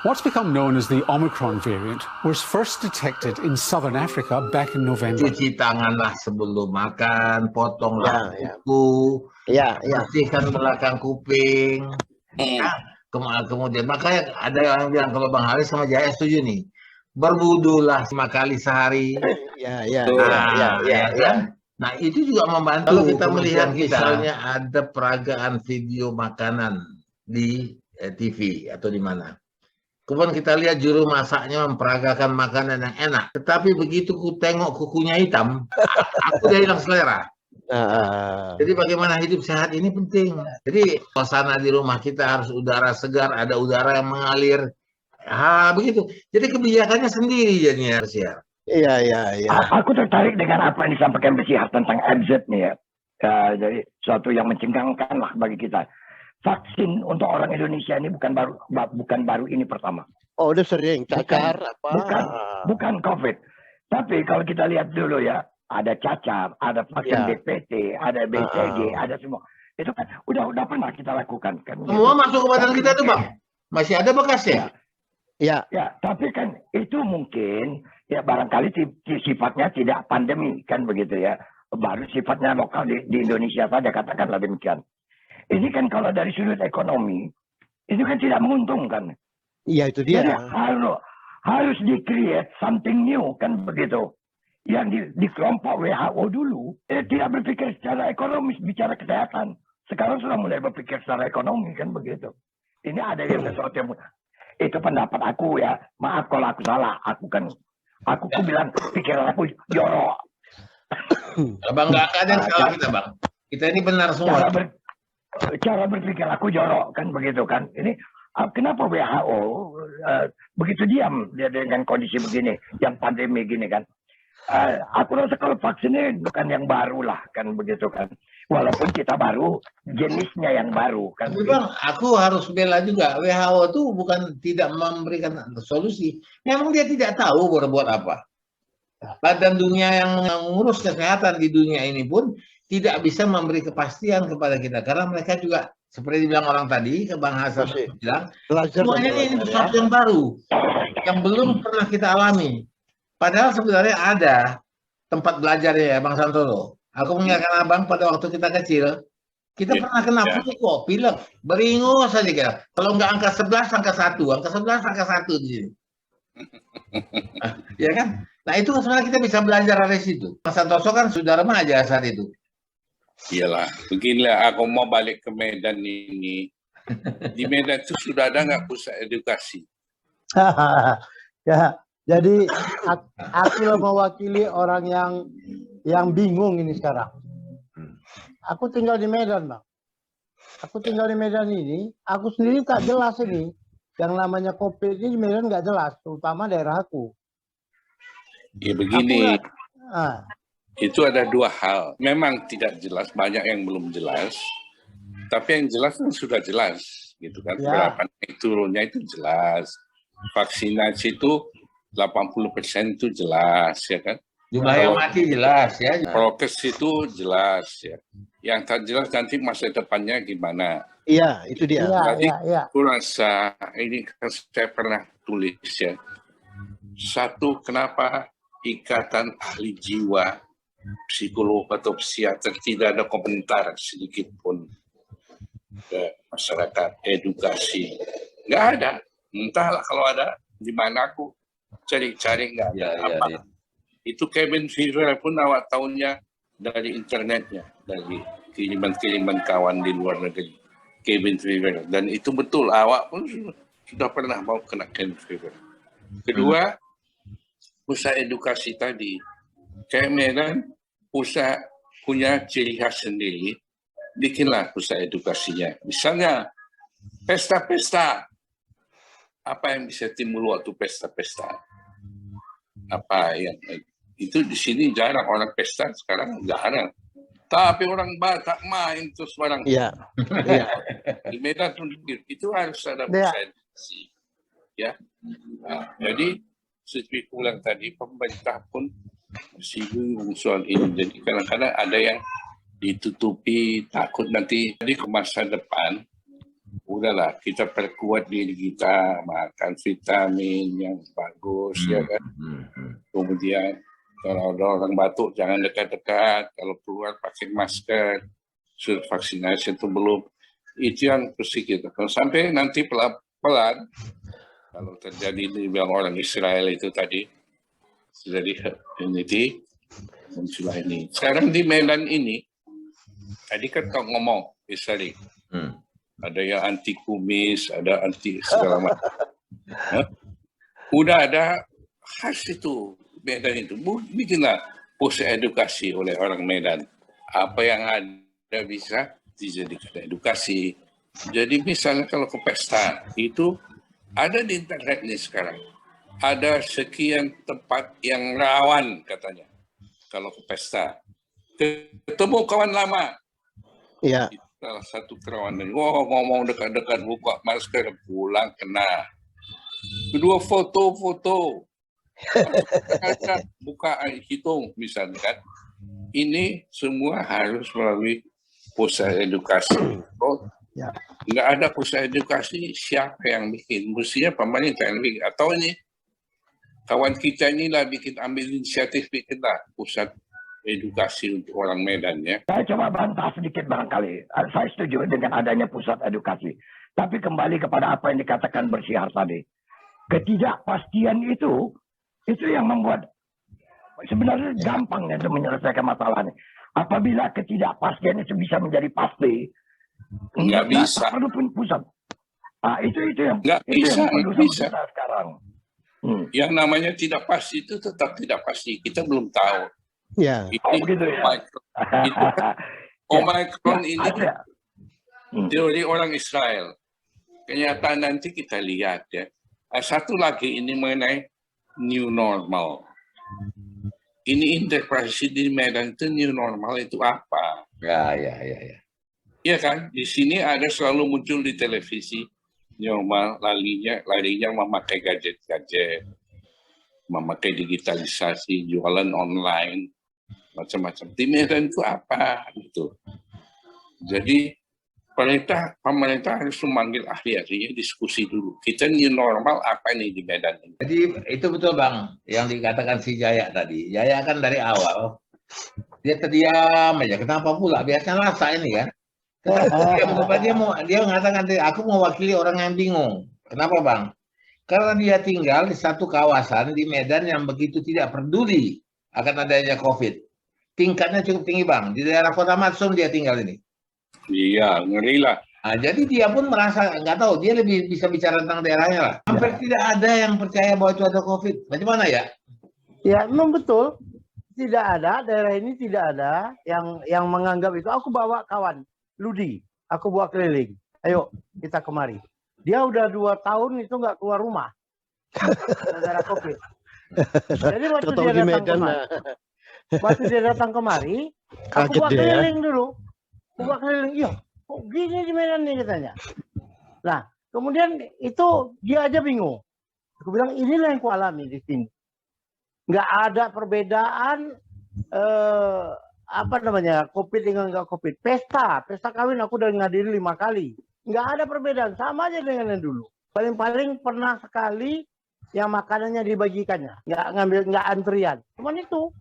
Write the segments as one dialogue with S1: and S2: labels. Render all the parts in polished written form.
S1: What's become known as the Omicron variant was first detected in southern Africa back in November.
S2: Cuci tanganlah sebelum makan, potonglah kuku, bersihkan belakang kuping. Kemudian makanya ada yang bilang kalau Bang Haris sama Jaya setuju nih, berwudulah 5 kali sehari. Kan? Nah itu juga membantu. Kalau kita melihat misalnya ada peragaan video makanan di TV atau di mana. Kemudian kita lihat juru masaknya memperagakan makanan yang enak. Tetapi begitu ku tengok kukunya hitam, aku udah hilang selera. Jadi bagaimana hidup sehat ini penting. Jadi suasana di rumah kita harus udara segar, ada udara yang mengalir. Begitu. Jadi kebijakannya sendiri jadinya harus ya.
S3: Iya. Aku tertarik dengan apa yang disampaikan Bersihat tentang MZ nih ya. Jadi suatu yang mencengangkan lah bagi kita. Vaksin untuk orang Indonesia ini bukan baru ini pertama.
S4: Oh, udah sering cacar
S3: bukan COVID. Tapi kalau kita lihat dulu ya, ada cacar, ada vaksin DPT, ada BCG, ada semua. Itu kan udah pernah kita lakukan kan.
S2: Semua masuk ke badan kita tuh, Bang. Masih ada bekasnya.
S3: Ya, tapi kan itu mungkin ya barangkali sifatnya tidak pandemi kan begitu ya. Baru sifatnya lokal di Indonesia saja, katakanlah demikian. Ini kan kalau dari sudut ekonomi, itu kan tidak menguntungkan.
S4: Iya, itu dia.
S3: Jadi harus di-create something new, kan begitu. Yang di kelompok WHO dulu, tidak berpikir secara ekonomis, bicara kesehatan. Sekarang sudah mulai berpikir secara ekonomi, kan begitu. Ini ada yang sesuatu yang... Itu pendapat aku ya. Maaf kalau aku salah. Aku bilang, pikiran aku jorok.
S2: Bang, nggak ada yang salah kita, Bang. Kita ini benar semua.
S3: Cara berpikir aku jorok kan begitu kan. Ini kenapa WHO begitu diam dia dengan kondisi begini, yang pandemi gini kan. Aku rasa kalau vaksin ini bukan yang baru lah kan begitu kan. Walaupun kita baru, jenisnya yang baru kan.
S2: Tapi Bang, aku harus bela juga. WHO itu bukan tidak memberikan solusi. Memang dia tidak tahu berbuat apa. Badan dunia yang mengurus kesehatan di dunia ini pun tidak bisa memberi kepastian kepada kita karena mereka juga seperti dibilang orang tadi ke Bang Hasan bilang semuanya ini sesuatu yang baru yang belum pernah kita alami. Padahal sebenarnya ada tempat belajarnya ya Bang Santoro. Aku mengingatkan Abang pada waktu kita kecil, kita pernah kena flu kok, pilek, beringus saja kita. Kalau nggak angka 11, angka 1, angka 11, angka 1 di sini. Ya kan? Nah itu sebenarnya kita bisa belajar dari situ. Mas Santoso kan sudah remaja saat itu.
S5: Iyalah, beginilah aku mau balik ke Medan ini. Di Medan itu sudah ada nggak pusat edukasi?
S4: Ya, jadi aku mewakili orang yang bingung ini sekarang. Aku tinggal di Medan, Bang. Aku tinggal di Medan ini, aku sendiri tak jelas ini. Yang namanya COVID ini di Medan nggak jelas, terutama daerah aku.
S5: Ya begini. Itu ada dua hal. Memang tidak jelas, banyak yang belum jelas. Tapi yang jelas kan sudah jelas, gitu kan. Berapa naik turunnya itu jelas. Vaksinasi itu 80% itu jelas, ya kan.
S2: Jumlah yang mati jelas, ya.
S5: Prokes itu jelas, ya. Yang tak jelas nanti masa depannya gimana.
S4: Iya, itu dia.
S5: Jadi aku rasa ini kan saya pernah tulis ya. Satu, kenapa Ikatan Ahli Jiwa psikolog atau psikiater tidak ada komentar sedikit pun ke masyarakat edukasi, nggak ada. Entahlah kalau ada di mana aku cari-cari nggak ada. Itu cabin fever pun awak tahunya dari internetnya, dari kiriman kawan di luar negeri, cabin fever, dan itu betul awak pun sudah pernah mau kena cabin fever. Kedua, pusat edukasi tadi, kayak Medan pusat punya ciri khas sendiri, bikinlah pusat edukasinya. Misalnya pesta-pesta, apa yang bisa timbul waktu pesta-pesta? Apa yang itu di sini jarang orang pesta sekarang jarang. Tapi orang Batak main terus barang.
S4: Iya.
S5: Di Medan itu harus ada pusat edukasi. Ya. Nah, jadi seperti bilang tadi, pemerintah pun masih bingung soal ini. Jadi kadang-kadang ada yang ditutupi, takut nanti ke masa depan udahlah kita perkuat diri kita, makan vitamin yang bagus, ya kan. Kemudian kalau ada orang batuk jangan dekat-dekat, kalau keluar pakai masker, sudah vaksinasi itu belum, itu yang mesti kita. Kalau sampai nanti pelan-pelan, kalau terjadi di bilang orang Israel itu tadi, sudah di unity, muncul ini. Sekarang di Medan ini, tadi kan kau ngomong, Isari, ada yang anti kumis, ada anti segala macam. Udah ada khas itu Medan itu. Bikinlah pusat edukasi oleh orang Medan. Apa yang ada bisa dijadikan edukasi. Jadi misalnya kalau ke pesta itu ada di internet nih sekarang. Ada sekian tempat yang rawan katanya kalau ke pesta. Ketemu kawan lama.
S6: Iya.
S5: Salah satu kawan, ngomong dekat-dekat buka masker, pulang kena. Kedua foto-foto. Buka hitung misalnya kan. Ini semua harus melalui pusat edukasi.
S6: Ya.
S5: Nggak ada pusat edukasi, siapa yang bikin? Mestinya pemerintah yang bikin. Atau ini kawan kita inilah ambil inisiatif bikinlah pusat edukasi untuk orang Medan ya.
S3: Saya coba bantah sedikit barangkali. Saya setuju dengan adanya pusat edukasi. Tapi kembali kepada apa yang dikatakan Bersihar tadi. Ketidakpastian itu yang membuat sebenarnya gampang untuk menyelesaikan masalah ini. Apabila ketidakpastian itu bisa menjadi pasti,
S5: nggak bisa.
S3: Perlu pun pusat. Itu yang perlu
S5: bisa.
S3: Kita sekarang.
S5: Yang namanya tidak pasti itu tetap tidak pasti. Kita belum tahu.
S6: Ya.
S5: Ini
S3: begitu ya.
S5: Omicron ini teori orang Israel. Kenyataan nanti kita lihat ya. Satu lagi ini mengenai new normal. Ini interpretasi di Medan itu new normal itu apa?
S2: Ya.
S5: Iya kan? Di sini ada selalu muncul di televisi normal larinya memakai gadget, memakai digitalisasi, jualan online, macam-macam. Di Medan itu apa gitu. Jadi pemerintah harus memanggil ahli-ahlinya diskusi dulu. Kita new normal apa nih di Medan ini?
S2: Jadi itu betul Bang, yang dikatakan si Jaya tadi. Jaya kan dari awal dia terdiam aja. Kenapa pula? Biasanya rasa ini kan. Dia mengatakan aku mewakili orang yang bingung. Kenapa Bang? Karena dia tinggal di satu kawasan di Medan yang begitu tidak peduli akan adanya COVID. Tingkatnya cukup tinggi Bang. Di daerah Kota Matsum dia tinggal ini.
S5: Iya, ngeri lah.
S2: Nah, jadi dia pun merasa nggak tahu, dia lebih bisa bicara tentang daerahnya lah. Hampir tidak ada yang percaya bahwa itu ada COVID. Bagaimana ya?
S4: Ya, memang betul. Tidak ada, daerah ini tidak ada yang menganggap itu. Aku bawa kawan, Ludi. Aku bawa keliling. Ayo, kita kemari. Dia udah 2 tahun itu nggak keluar rumah. Gara-gara COVID. Jadi waktu dia datang kemari, aku bawa keliling dulu. Buka keliling, iya, kok gini di Medan nih katanya. Nah, kemudian itu dia aja bingung. Aku bilang inilah yang kualami di sini. Nggak ada perbedaan COVID dengan nggak COVID. Pesta kawin aku udah ngadiri 5 kali. Nggak ada perbedaan, sama aja dengan yang dulu. Paling-paling pernah sekali yang makanannya dibagikannya, nggak antrian. Cuman itu.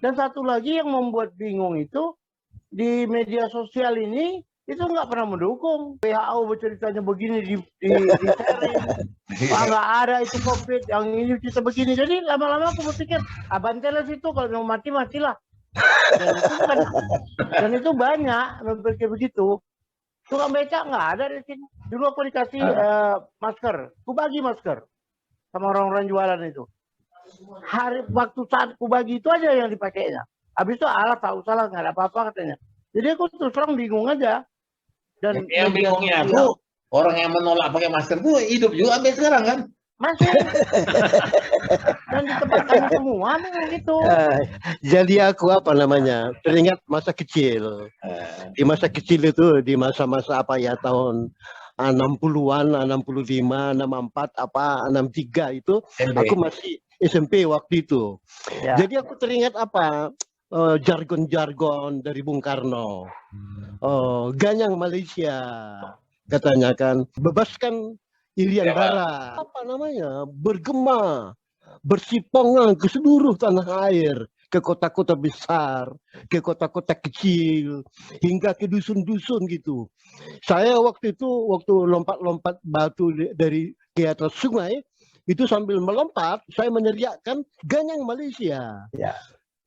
S4: Dan satu lagi yang membuat bingung itu, di media sosial ini itu nggak pernah mendukung. WHO berceritanya begini di sharing. Nggak ada itu COVID, yang ini kita begini. Jadi lama-lama aku berpikir, abantelah situ, kalau mau mati matilah. Dan itu banyak berpikir begitu. Tukang becak nggak ada di sini. Dulu aku dikasih masker, aku bagi masker sama orang-orang jualan itu. Waktu saat aku bagi itu aja yang dipakainya. Habis itu tak usah nggak ada apa-apa katanya. Jadi aku terus terang bingung aja. Dan
S2: yang bingungnya aku orang yang menolak pakai masker tuh hidup juga sampai sekarang kan?
S4: Masih. Dan di tempat kami semua gitu.
S6: Jadi aku teringat masa kecil. Di masa kecil itu, di masa-masa tahun 60-an, 65, 64, 63 itu, aku masih SMP waktu itu. Ya. Jadi aku teringat jargon-jargon dari Bung Karno. Ganyang Malaysia, katanya kan, bebaskan Irian
S2: Ya, Pak.
S6: Barat. Apa namanya? Bergema, bersipongan ke seluruh tanah air, ke kota-kota besar, ke kota-kota kecil, hingga ke dusun-dusun gitu. Saya waktu itu, waktu lompat-lompat batu dari ke atas sungai, itu sambil melompat, saya meneriakkan Ganyang Malaysia.
S2: Ya.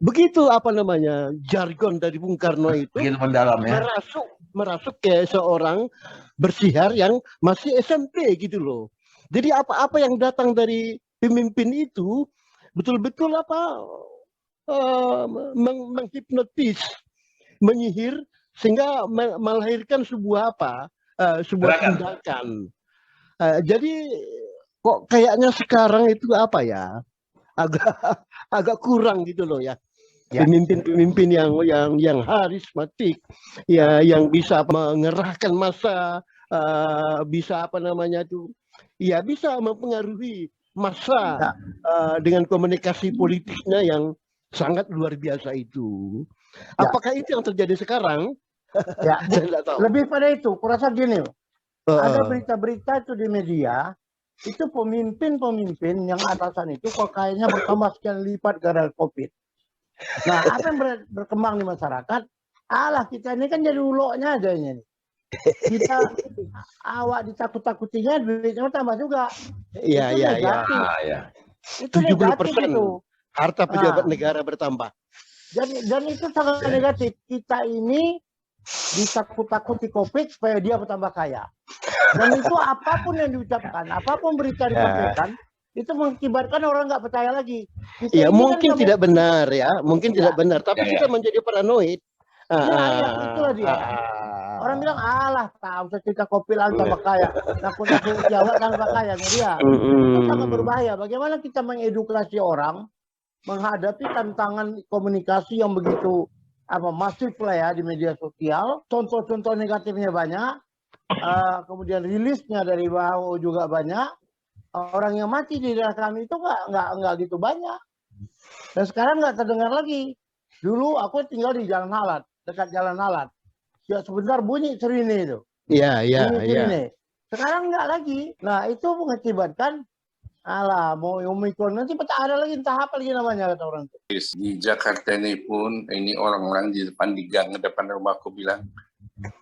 S6: Begitu apa namanya, jargon dari Bung Karno itu
S2: Begitu mendalam ya.
S6: merasuk ke seorang bersiar yang masih SMP gitu loh. Jadi apa-apa yang datang dari pemimpin itu betul-betul menghipnotis, menyihir sehingga melahirkan sebuah sebuah
S2: Gerakan.
S6: tindakan. Jadi kok kayaknya sekarang itu apa ya, agak kurang gitu loh ya.
S2: Ya.
S6: Pemimpin-pemimpin yang harismatik, ya, yang bisa mengerahkan massa, bisa apa namanya itu, ya bisa mempengaruhi massa dengan komunikasi politiknya yang sangat luar biasa itu.
S4: Ya.
S6: Apakah itu yang terjadi sekarang?
S4: Ya,
S6: Saya tidak tahu.
S4: lebih pada itu, kurasa gini, ada berita-berita itu di media, itu pemimpin-pemimpin yang atasan itu kok kayaknya bertambah sekian lipat gara-gara COVID. Nah, apa yang berkembang di masyarakat, alah kita ini kan jadi uloknya aja ini. Kita awak ditakut-takutinya, duitnya tambah juga.
S6: Iya,
S4: Itu
S6: iya, iya.
S4: negatif.
S2: Ya.
S4: Itu negatif
S6: 70%
S4: itu.
S6: harta pejabat negara bertambah.
S4: Dan itu sangat negatif. Kita ini ditakut-takuti COVID supaya dia bertambah kaya. Dan itu apapun yang diucapkan, apapun berita disampaikan, itu mengakibatkan orang nggak percaya lagi. Kita
S6: Ya
S4: ini
S6: mungkin
S4: kan
S6: tidak benar ya, mungkin tidak benar, tapi
S2: Ya,
S6: kita menjadi paranoid.
S4: itulah dia. Orang bilang, alah, tahu cerita kopi lah tambah kaya. Nakut-nakut Jawa tambah kaya. Dia. Itu sangat berbahaya. Bagaimana kita mengedukasi orang menghadapi tantangan komunikasi yang begitu masif lah ya di media sosial. Contoh-contoh negatifnya banyak. Kemudian rilisnya dari WHO juga banyak. Orang yang mati di daerah kami itu nggak gitu banyak. Dan sekarang nggak terdengar lagi. Dulu aku tinggal di Jalan Halat, dekat Jalan Halat. Ya sebentar bunyi sirine itu.
S6: Iya, iya,
S4: Bunyi
S6: iya.
S4: sirine. Sekarang nggak lagi. Nah itu mengakibatkan, alah mau Omikron nanti tak ada lagi, entah apa lagi namanya kata orang itu.
S5: Di Jakarta ini pun, ini orang-orang di gang depan rumahku bilang,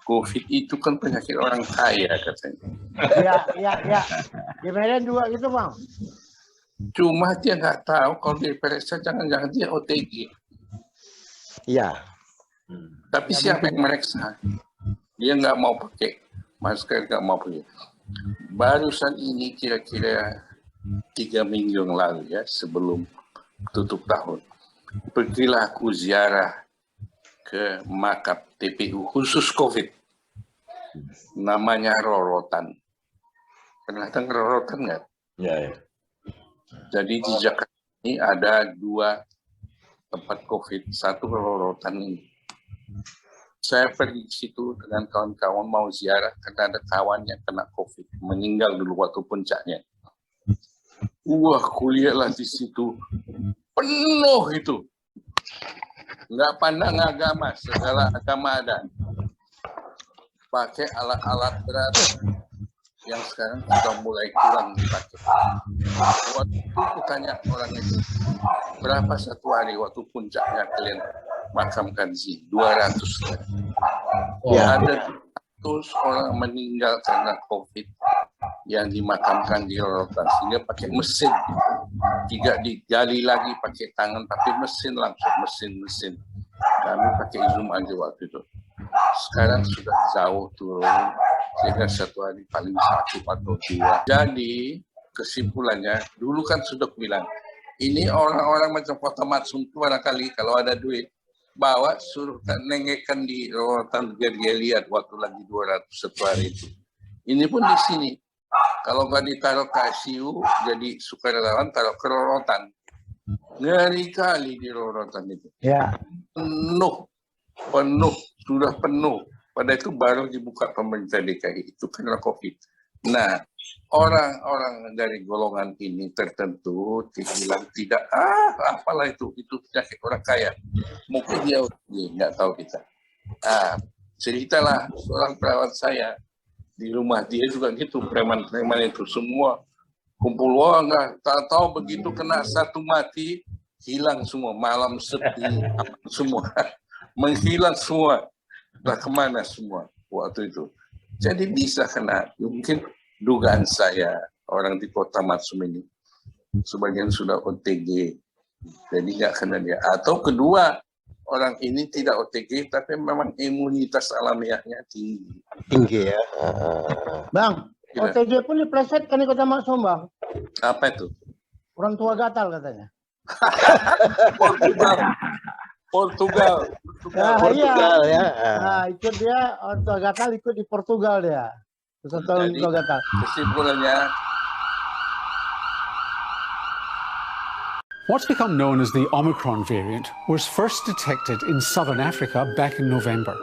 S5: COVID itu kan penyakit orang kaya katanya.
S4: Ya. Di Medan juga gitu bang.
S5: Cuma dia nggak tahu kalau diperiksa jangan-jangan dia OTG.
S6: Iya.
S5: Tapi siapa yang meriksa? Dia nggak mau pakai masker, nggak mau pakai. Barusan ini kira-kira 3 minggu yang lalu ya, sebelum tutup tahun, pergilah aku ziarah ke makam TPU khusus COVID. Namanya Rorotan. Pernah dengar Rorotan nggak?
S2: Ya.
S5: Jadi di Jakarta ini ada 2 tempat COVID, satu Rorotan ini. Saya pergi ke situ dengan kawan-kawan mau ziarah karena ada kawan yang kena COVID, meninggal dulu waktu puncaknya. Wah, kuliahlah di situ penuh itu. Nggak pandang agama, segala agama ada. Pakai alat-alat berat yang sekarang sudah mulai kurang dipakai. Waktu itu aku tanya orang itu, berapa satu hari waktu puncaknya kalian makamkan sih? 200.
S6: Ya.
S5: Ada 200 orang meninggal karena COVID yang dimakamkan di Rorotan, sehingga pakai mesin. Tidak digali lagi pakai tangan, tapi mesin langsung, mesin. Kami pakai Zoom aja waktu itu. Sekarang sudah jauh turun, sehingga satu hari paling 1 atau 2. Jadi kesimpulannya, dulu kan sudah bilang, ini orang-orang macam Kota Matsum itu barangkali kalau ada duit, bawa suruh nengekan di Rorotan biar dia lihat waktu lagi 200 satu hari itu. Ini pun di sini. Kalau nggak ditaruh ke ICU, jadi sukarelawan taruh ke Rorotan. Ngeri kali di Rorotan itu.
S4: Ya.
S5: Penuh, sudah penuh. Pada itu baru dibuka pemerintah DKI, itu karena COVID. Nah, orang-orang dari golongan ini tertentu dibilang tidak, apalah itu penyakit orang kaya. Mungkin dia nggak tahu kita. Ceritalah seorang perawat saya, Di rumah dia juga gitu, preman-preman itu semua kumpul uang, tak tahu begitu kena satu mati, hilang semua, malam sepi, semua menghilang semua, lah kemana semua waktu itu. Jadi bisa kena, mungkin dugaan saya orang di Kota Matsum ini sebagian sudah OTG, jadi nggak kena dia. Atau kedua, orang ini tidak OTG tapi memang imunitas alamiahnya tinggi.
S6: Tinggi ya.
S4: Bang,
S5: Ya.
S4: OTG pun diplesetkan di Kota Maksum, Bang.
S5: Apa itu?
S4: Orang tua gatal katanya.
S5: Portugal.
S4: Nah,
S6: Portugal ya.
S4: Nah, ikut dia, orang tua gatal ikut di Portugal dia. Terus tahun
S5: Jadi,
S4: tua gatal.
S5: kesimpulannya,
S1: What's become known as the Omicron variant was first detected in southern Africa back in November.